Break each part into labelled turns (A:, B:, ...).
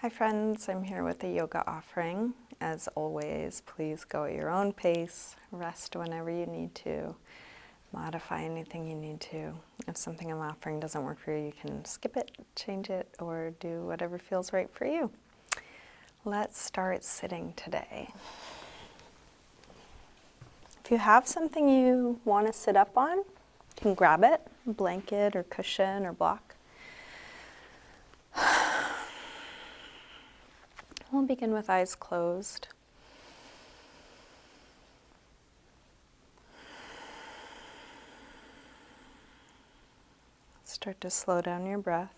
A: Hi friends, I'm here with a yoga offering. As always, please go at your own pace, rest whenever you need to, modify anything you need to. If something I'm offering doesn't work for you, you can skip it, change it, or do whatever feels right for you. Let's start sitting today. If you have something you want to sit up on, you can grab it, a blanket or cushion or block. We'll begin with eyes closed. Start to slow down your breath.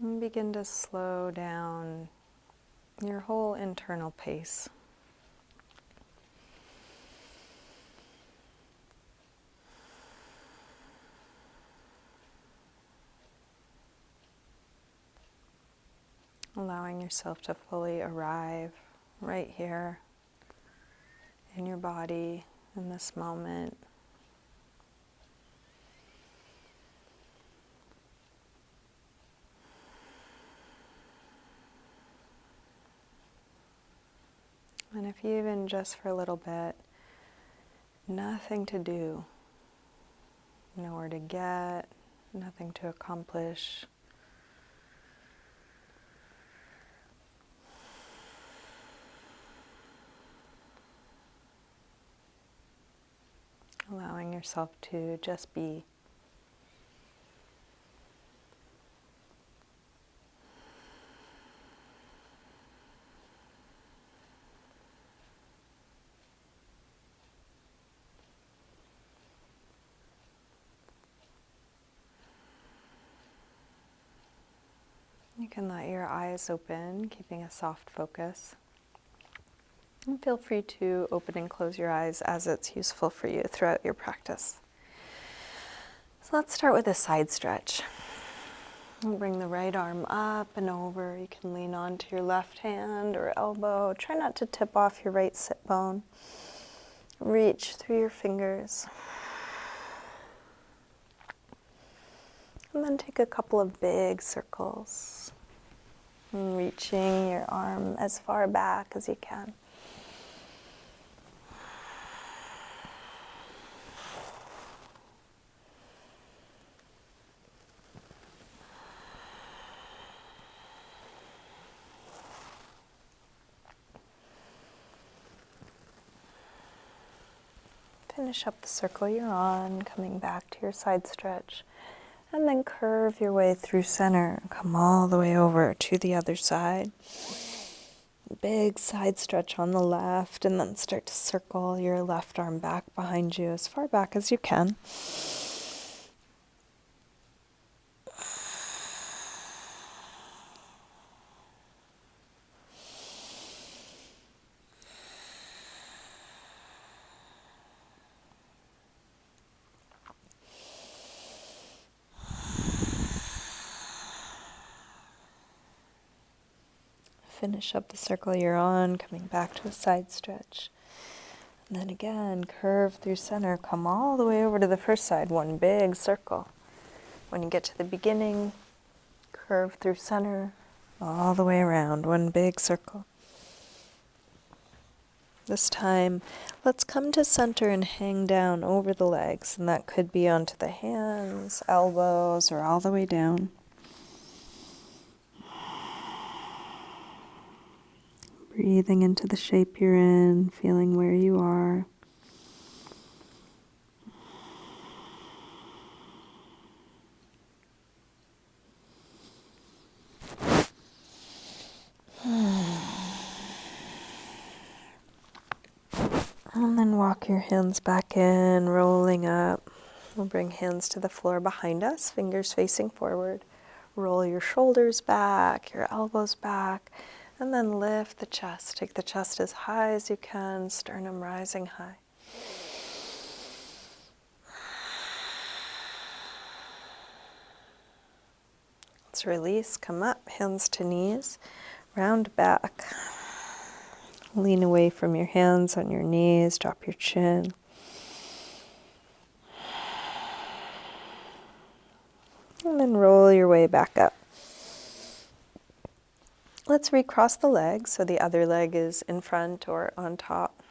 A: And begin to slow down your whole internal pace. Allowing yourself to fully arrive right here in your body in this moment. And if you even just for a little bit, nothing to do, nowhere to get, nothing to accomplish, allowing yourself to just be. You can let your eyes open, keeping a soft focus. And feel free to open and close your eyes as it's useful for you throughout your practice. So let's start with a side stretch. We'll bring the right arm up and over. You can lean onto your left hand or elbow. Try not to tip off your right sit bone. Reach through your fingers. And then take a couple of big circles. And reaching your arm as far back as you can. Finish up the circle you're on, coming back to your side stretch. And then curve your way through center. Come all the way over to the other side. Big side stretch on the left, and then start to circle your left arm back behind you as far back as you can. Finish up the circle you're on, coming back to a side stretch. And then again, curve through center, come all the way over to the first side, one big circle. When you get to the beginning, curve through center, all the way around, one big circle. This time, let's come to center and hang down over the legs, and that could be onto the hands, elbows, or all the way down. Breathing into the shape you're in, feeling where you are. And then walk your hands back in, rolling up. We'll bring hands to the floor behind us, fingers facing forward. Roll your shoulders back, your elbows back, and then lift the chest. Take the chest as high as you can, sternum rising high. Let's release, come up, hands to knees, round back. Lean away from your hands on your knees, drop your chin. And then roll your way back up. Let's recross the legs so the other leg is in front or on top.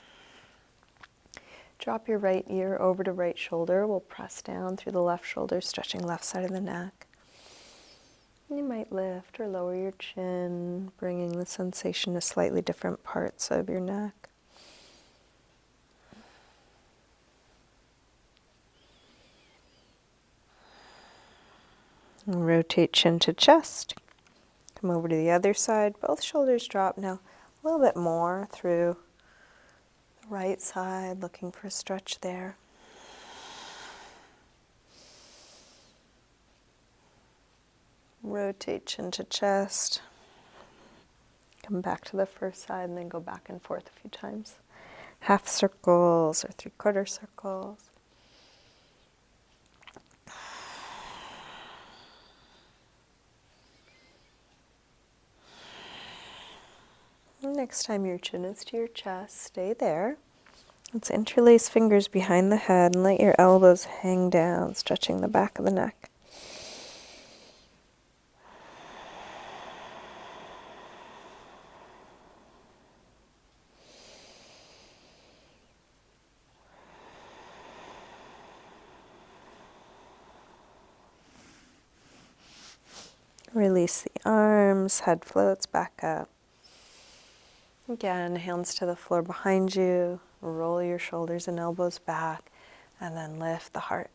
A: Drop your right ear over to right shoulder. We'll press down through the left shoulder, stretching left side of the neck. You might lift or lower your chin, bringing the sensation to slightly different parts of your neck. And rotate chin to chest. Come over to the other side. Both shoulders drop now. A little bit more through the right side, looking for a stretch there. Rotate chin to chest. Come back to the first side and then go back and forth a few times. Half circles or 3/4 circles. Next time your chin is to your chest, stay there. Let's interlace fingers behind the head and let your elbows hang down, stretching the back of the neck. Release the arms, head floats back up. Again, hands to the floor behind you. Roll your shoulders and elbows back, and then lift the heart.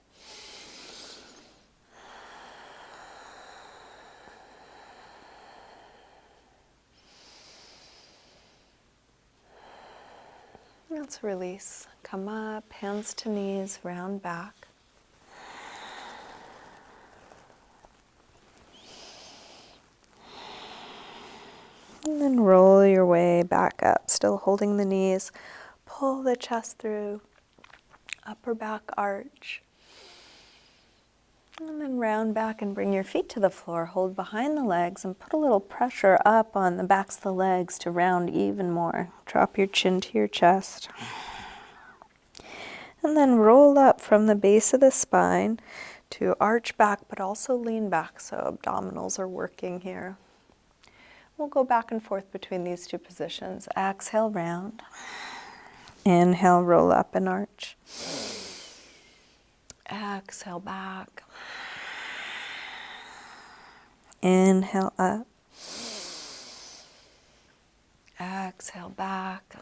A: Let's release. Come up, hands to knees, round back. And then roll your way back up, still holding the knees. Pull the chest through, upper back arch. And then round back and bring your feet to the floor. Hold behind the legs and put a little pressure up on the backs of the legs to round even more. Drop your chin to your chest. And then roll up from the base of the spine to arch back, but also lean back, so abdominals are working here. We'll go back and forth between these two positions. Exhale, round. Inhale, roll up and arch. Exhale, back. Inhale, up. Exhale, back.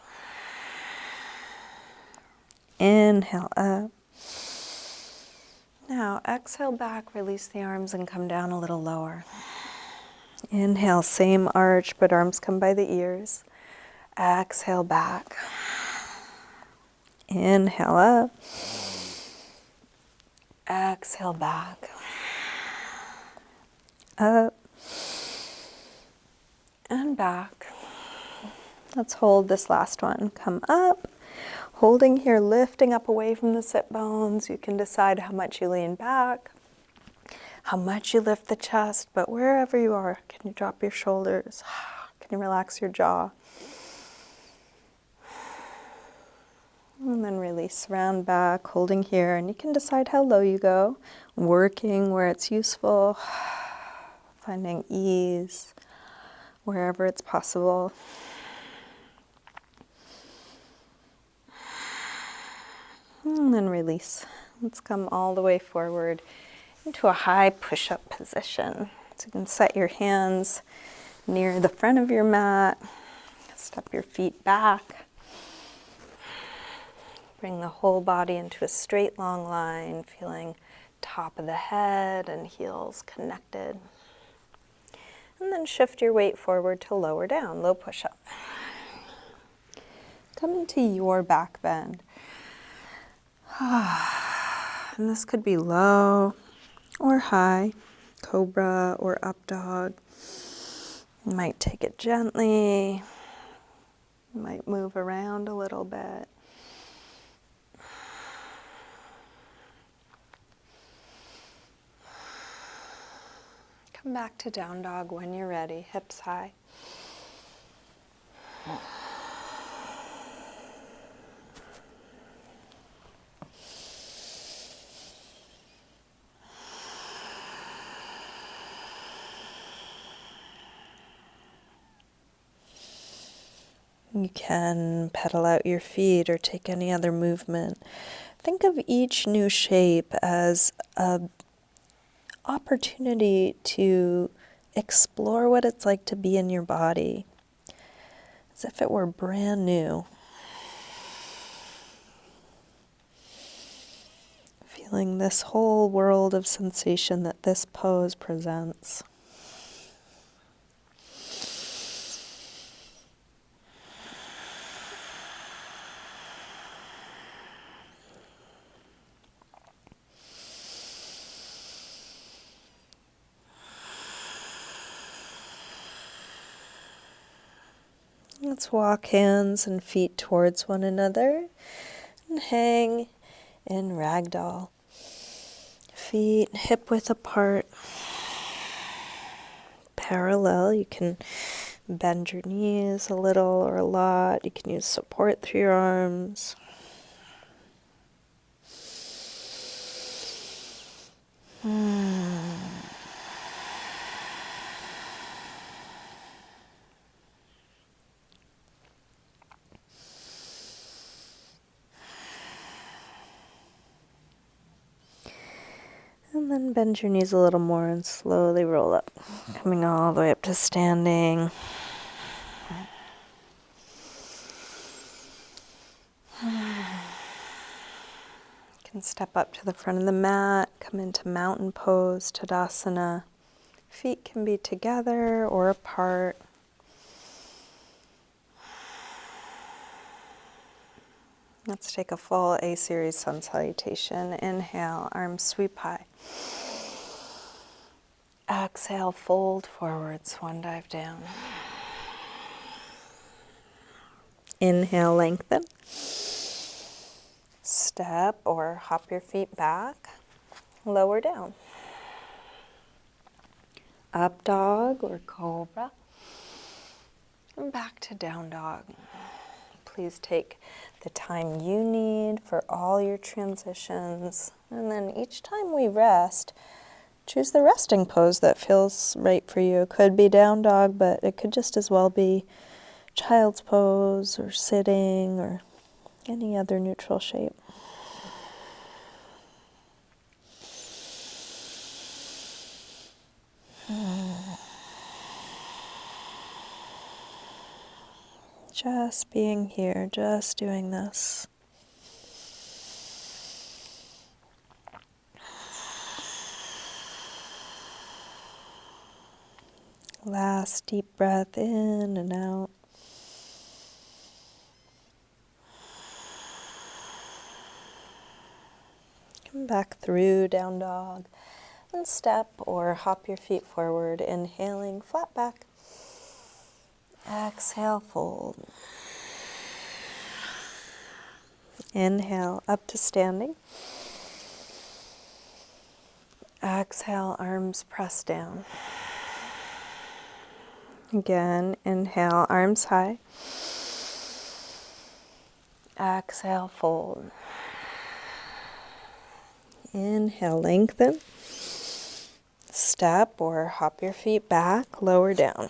A: Inhale, up. Now, exhale back, release the arms and come down a little lower. Inhale, same arch, but arms come by the ears. Exhale back. Inhale up. Exhale back. Up. And back. Let's hold this last one. Come up. Holding here, lifting up away from the sit bones. You can decide how much you lean back, how much you lift the chest, but wherever you are, can you drop your shoulders? Can you relax your jaw? And then release, round back, holding here, and you can decide how low you go, working where it's useful, finding ease wherever it's possible. And then release. Let's come all the way forward into a high push-up position. So you can set your hands near the front of your mat. Step your feet back. Bring the whole body into a straight, long line, feeling top of the head and heels connected. And then shift your weight forward to lower down, low push-up. Come into your back bend. And this could be low or high, cobra or up dog. You might take it gently. You might move around a little bit. Come back to down dog when you're ready, hips high. You can pedal out your feet or take any other movement. Think of each new shape as an opportunity to explore what it's like to be in your body, as if it were brand new. Feeling this whole world of sensation that this pose presents. Let's walk hands and feet towards one another and hang in ragdoll. Feet hip width apart, parallel. You can bend your knees a little or a lot. You can use support through your arms. And then bend your knees a little more and slowly roll up, coming all the way up to standing. You can step up to the front of the mat, come into mountain pose, Tadasana. Feet can be together or apart. Let's take a full A-series sun salutation. Inhale, arms sweep high. Exhale, fold forward, swan dive down. Inhale, lengthen. Step or hop your feet back. Lower down. Up dog or cobra. And back to down dog. Please take the time you need for all your transitions. And then each time we rest, choose the resting pose that feels right for you. It could be down dog, but it could just as well be child's pose or sitting or any other neutral shape. Just being here, just doing this. Last deep breath in and out. Come back through down dog and step or hop your feet forward, inhaling flat back. Exhale, fold. Inhale, up to standing. Exhale, arms press down. Again, inhale, arms high. Exhale, fold. Inhale, lengthen. Step or hop your feet back, lower down.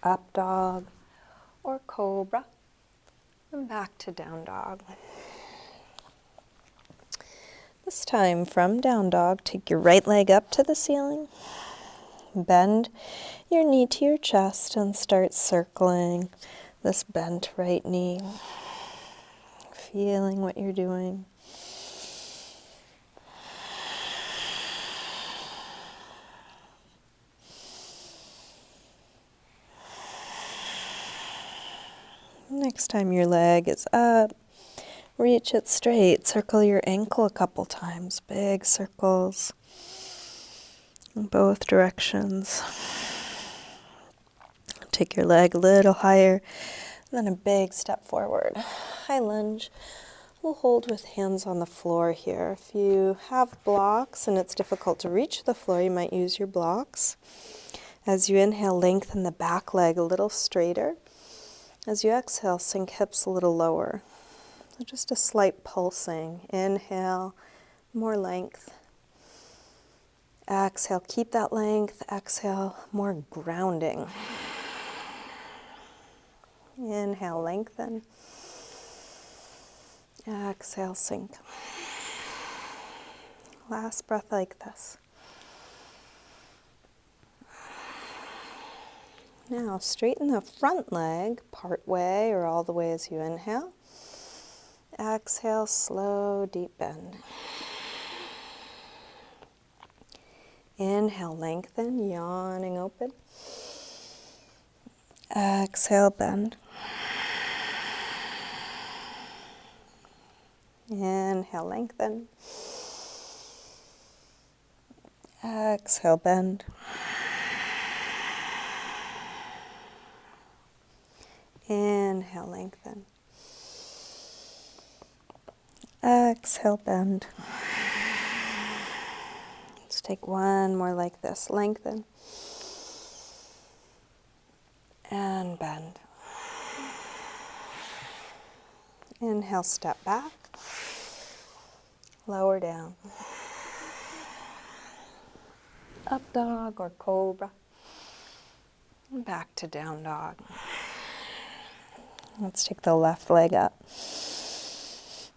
A: Up dog or cobra. And back to down dog. This time from down dog, take your right leg up to the ceiling. Bend your knee to your chest and start circling this bent right knee. Feeling what you're doing. Next time your leg is up, reach it straight. Circle your ankle a couple times. Big circles in both directions. Take your leg a little higher, then a big step forward. High lunge, We'll hold with hands on the floor here. If you have blocks and it's difficult to reach the floor, you might use your blocks. As you inhale, lengthen the back leg a little straighter. As you exhale, sink hips a little lower. So just a slight pulsing. Inhale, more length. Exhale, keep that length. Exhale, more grounding. Inhale, lengthen. Exhale, sink. Last breath like this. Now straighten the front leg part way or all the way as you inhale. Exhale, slow, deep bend. Inhale, lengthen, yawning open. Exhale, bend. Inhale, lengthen. Exhale, bend. Inhale, lengthen. Exhale, bend. Let's take one more like this. Lengthen. And bend. Inhale, step back. Lower down. Up dog or cobra. And back to down dog. Let's take the left leg up.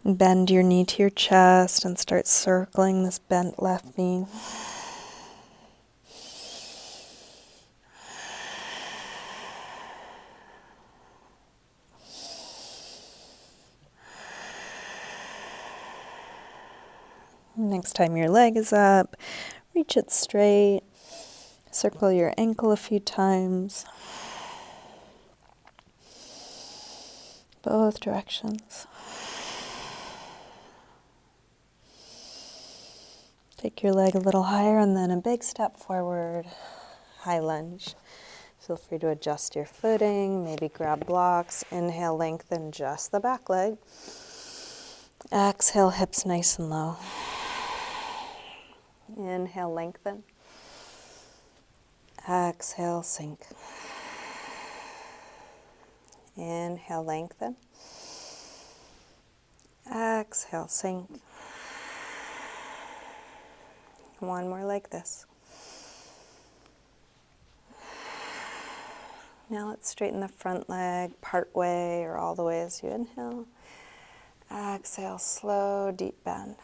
A: Bend your knee to your chest and start circling this bent left knee. Next time your leg is up, reach it straight. Circle your ankle a few times. Both directions. Take your leg a little higher and then a big step forward. High lunge. Feel free to adjust your footing, maybe grab blocks. Inhale, lengthen just the back leg. Exhale, hips nice and low. Inhale, lengthen. Exhale, sink. Inhale, lengthen. Exhale, sink. One more like this. Now let's straighten the front leg part way or all the way as you inhale. Exhale, slow, deep bend.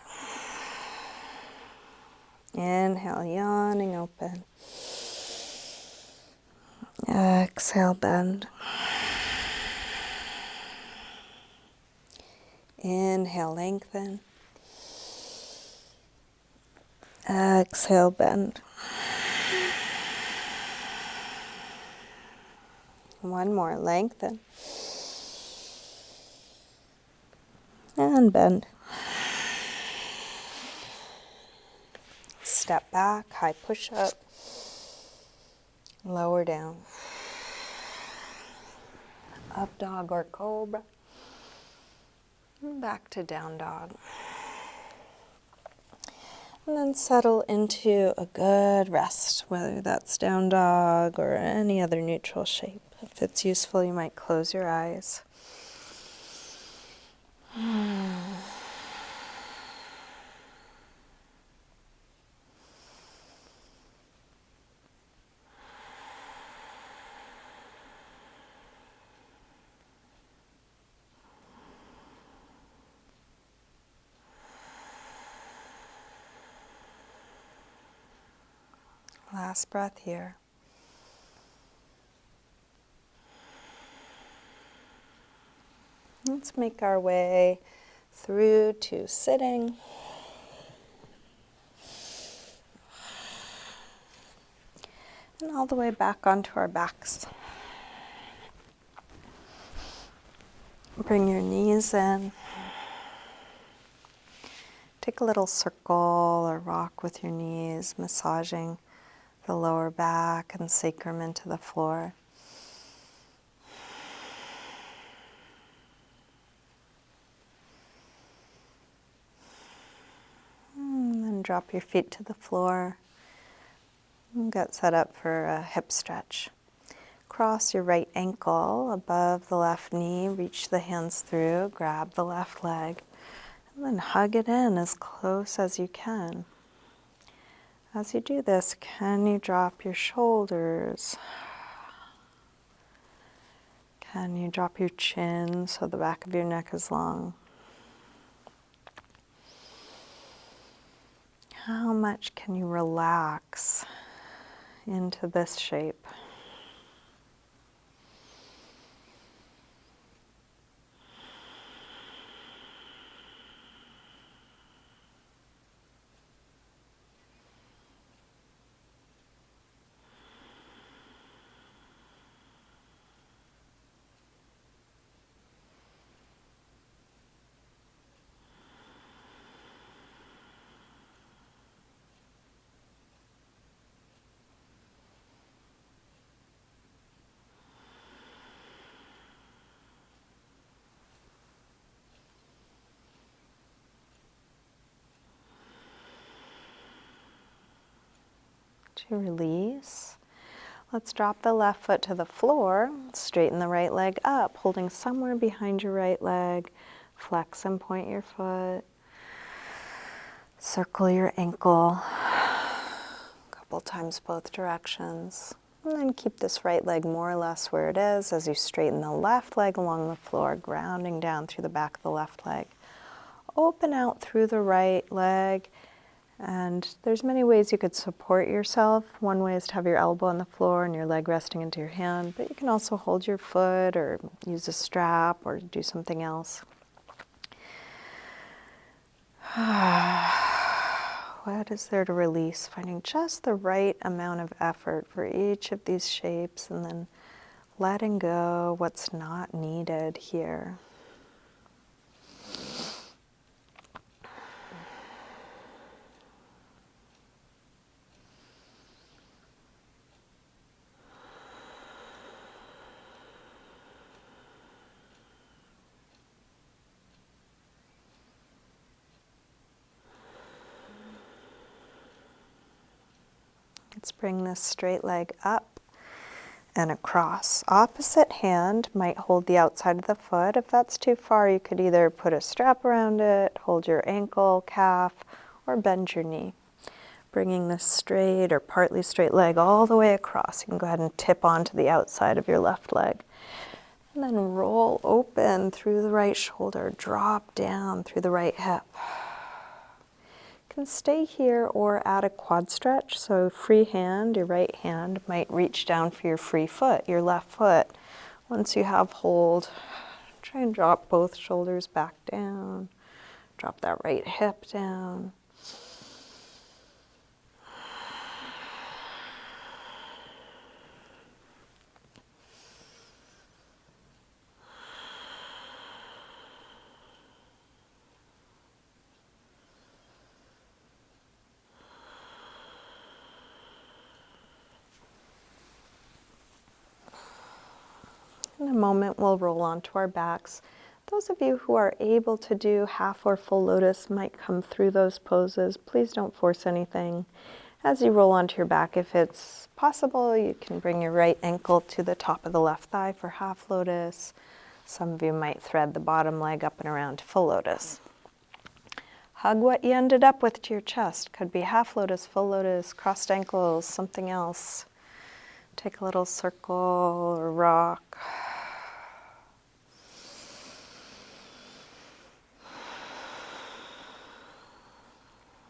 A: Inhale, yawning open. Exhale, bend. Inhale, lengthen. Exhale, bend. One more, lengthen. And bend. Step back, high push-up. Lower down. Up dog or cobra. And back to down dog. And then settle into a good rest, whether that's down dog or any other neutral shape. If it's useful, you might close your eyes. Last breath here. Let's make our way through to sitting. And all the way back onto our backs. Bring your knees in. Take a little circle or rock with your knees, massaging the lower back and sacrum into the floor. drop your feet to the floor. And get set up for a hip stretch. Cross your right ankle above the left knee, reach the hands through, grab the left leg, and then hug it in as close as you can. As you do this, can you drop your shoulders? Can you drop your chin so the back of your neck is long? How much can you relax into this shape? To release, let's drop the left foot to the floor, straighten the right leg up, holding somewhere behind your right leg. Flex and point your foot. Circle your ankle a couple times both directions. And then keep this right leg more or less where it is as you straighten the left leg along the floor, grounding down through the back of the left leg. Open out through the right leg. And there's many ways you could support yourself. One way is to have your elbow on the floor and your leg resting into your hand, but you can also hold your foot or use a strap or do something else. What is there to release? Finding just the right amount of effort for each of these shapes and then letting go what's not needed here. Let's bring this straight leg up and across. Opposite hand might hold the outside of the foot. If that's too far, you could either put a strap around it, hold your ankle, calf, or bend your knee. Bringing this straight or partly straight leg all the way across. You can go ahead and tip onto the outside of your left leg. And then roll open through the right shoulder, drop down through the right hip. Can stay here or add a quad stretch. So free hand, your right hand might reach down for your free foot, your left foot. Once you have hold, try and drop both shoulders back down. Drop that right hip down. In a moment, we'll roll onto our backs. Those of you who are able to do half or full lotus might come through those poses. Please don't force anything. As you roll onto your back, if it's possible, you can bring your right ankle to the top of the left thigh for half lotus. Some of you might thread the bottom leg up and around to full lotus. Hug what you ended up with to your chest. Could be half lotus, full lotus, crossed ankles, something else. Take a little circle or rock.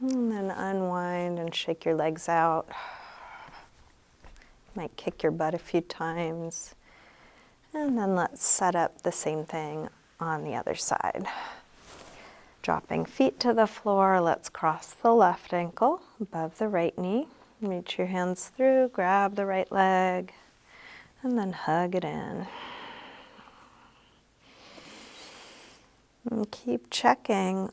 A: And then unwind and shake your legs out. Might kick your butt a few times. And then let's set up the same thing on the other side. Dropping feet to the floor, let's cross the left ankle above the right knee. Reach your hands through, grab the right leg, and then hug it in. And keep checking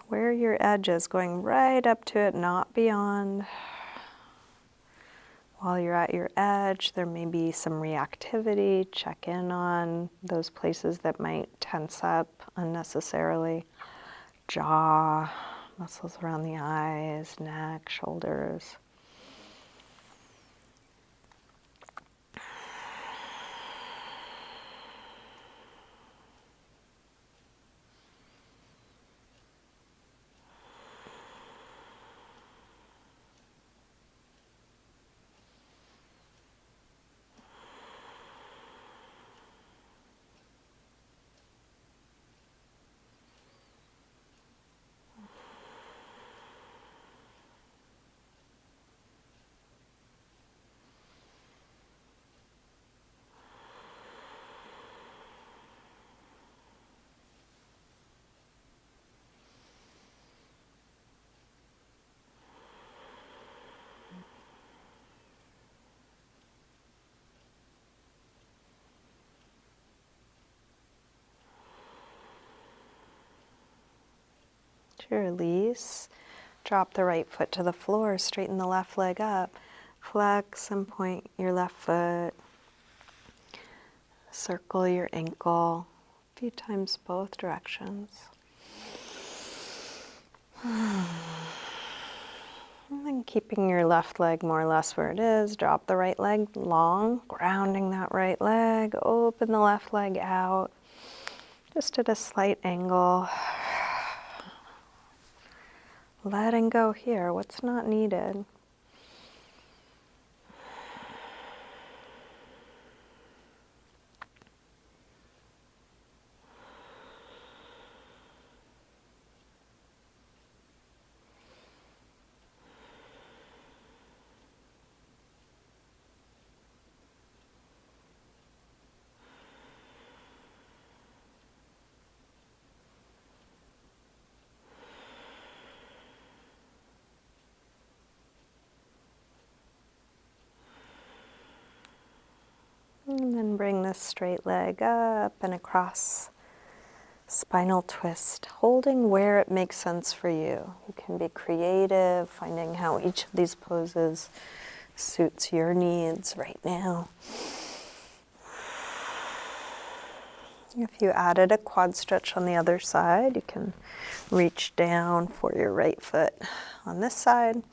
A: where your edge is, going right up to it, not beyond. While you're at your edge, there may be some reactivity. Check in on those places that might tense up unnecessarily. Jaw, muscles around the eyes, neck, shoulders. To release, drop the right foot to the floor, straighten the left leg up, flex and point your left foot, circle your ankle a few times both directions. And then keeping your left leg more or less where it is, drop the right leg long, grounding that right leg, open the left leg out, just at a slight angle. Letting go here, what's not needed. And then bring this straight leg up and across, spinal twist, holding where it makes sense for you. You can be creative, finding how each of these poses suits your needs right now. If you added a quad stretch on the other side, you can reach down for your right foot on this side.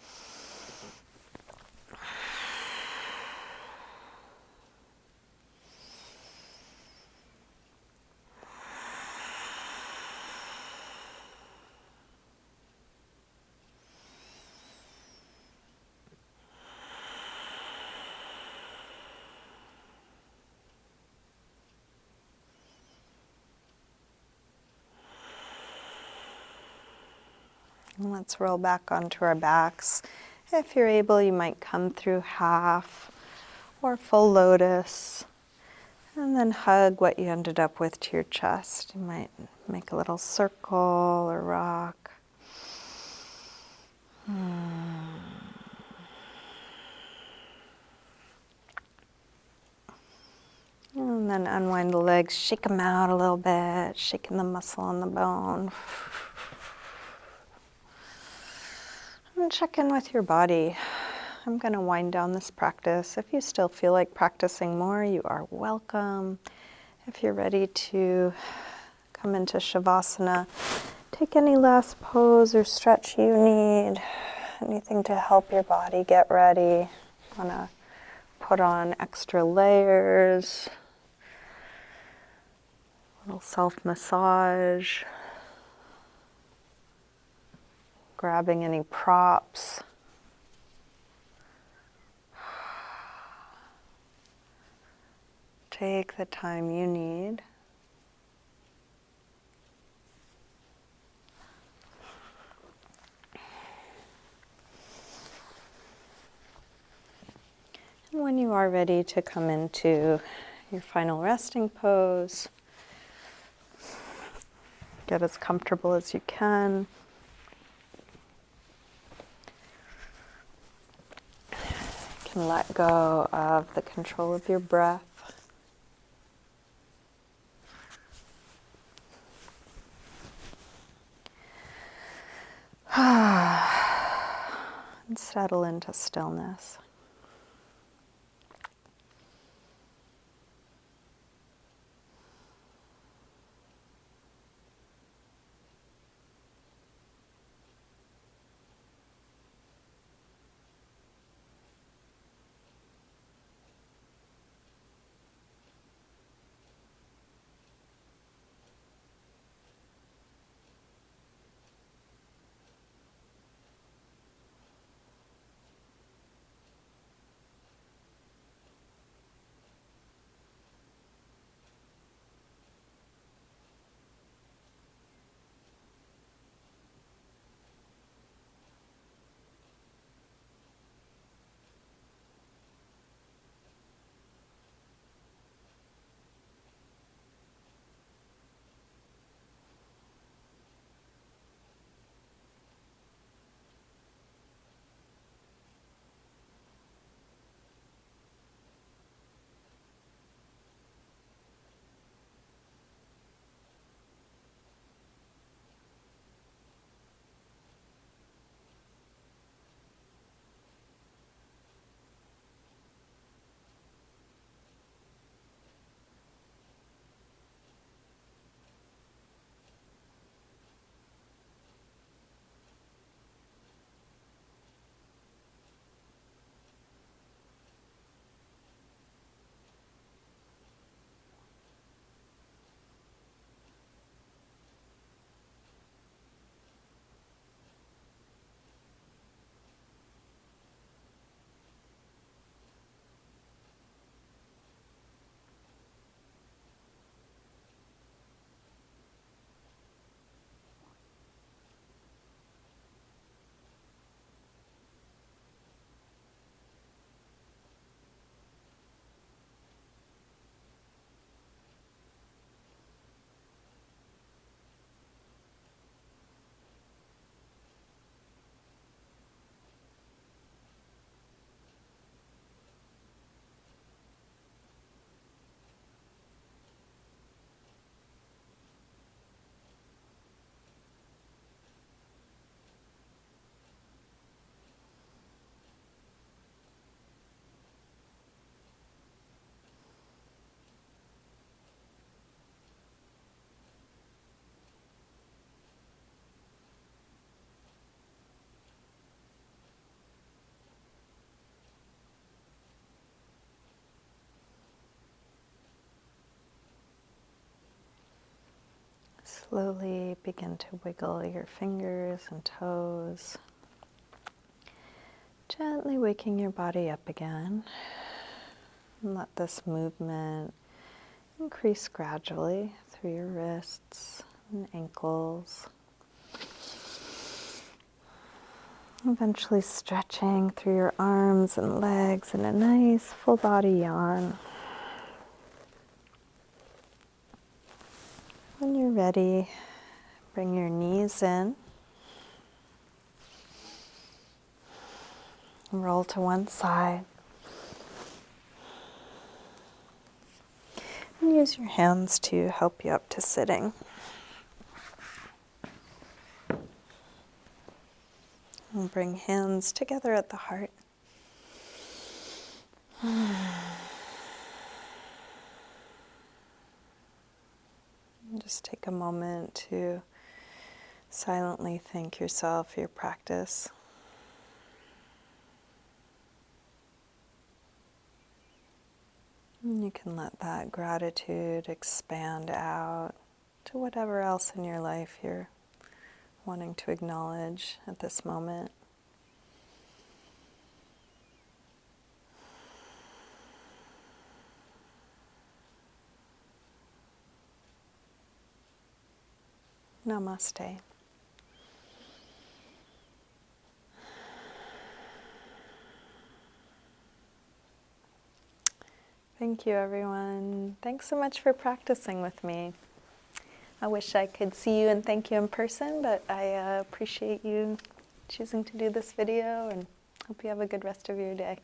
A: And let's roll back onto our backs. If you're able, you might come through half or full lotus. And then hug what you ended up with to your chest. You might make a little circle or rock. And then unwind the legs, shake them out a little bit, shaking the muscle on the bone. And check in with your body. I'm going to wind down this practice. If you still feel like practicing more, you are welcome. If you're ready to come into Shavasana, take any last pose or stretch you need. Anything to help your body get ready. Want to put on extra layers. A little self-massage. Grabbing any props. Take the time you need. And when you are ready to come into your final resting pose, get as comfortable as you can. You can let go of the control of your breath. And settle into stillness. Slowly begin to wiggle your fingers and toes, gently waking your body up again. And let this movement increase gradually through your wrists and ankles. Eventually stretching through your arms and legs in a nice full body yawn. When you're ready, bring your knees in. Roll to one side. And use your hands to help you up to sitting. And bring hands together at the heart. And just take a moment to silently thank yourself for your practice. And you can let that gratitude expand out to whatever else in your life you're wanting to acknowledge at this moment. Namaste. Thank you, everyone. Thanks so much for practicing with me. I wish I could see you and thank you in person, but I appreciate you choosing to do this video and hope you have a good rest of your day.